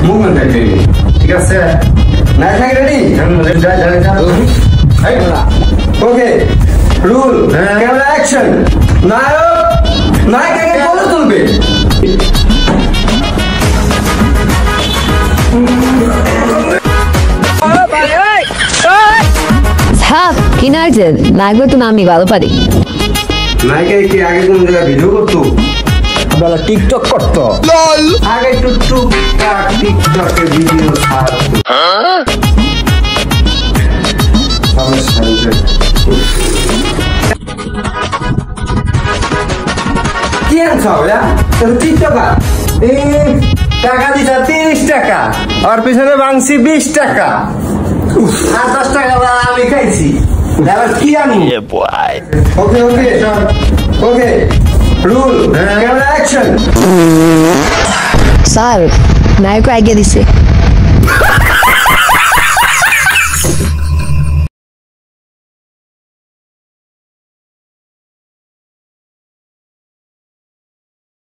movement দেখে ঠিক আছে না থাকে ready okay roll camera action নায়ক নায়িকাকে বলে তুলবে হ্যাঁ কিনার্জেন নায়ক তো আমি ভালো পারি নায়িকা কি আগে কোন জায়গায় ভিডিও করতো বেলা টিকটক করতো আগে টুকটুক টিকটকে ভিডিও ছাড়তো কি আনছো টিকটকার টাকা দিছা 30 টাকা আর পিছনে ভাঙছি 20 টাকা আর 10 টাকা আমি খাইছি এবার কি আনি ওকে ওকে ওকে রুল ক্যামেরা অ্যাকশন স্যার নায়ক আগে দিছে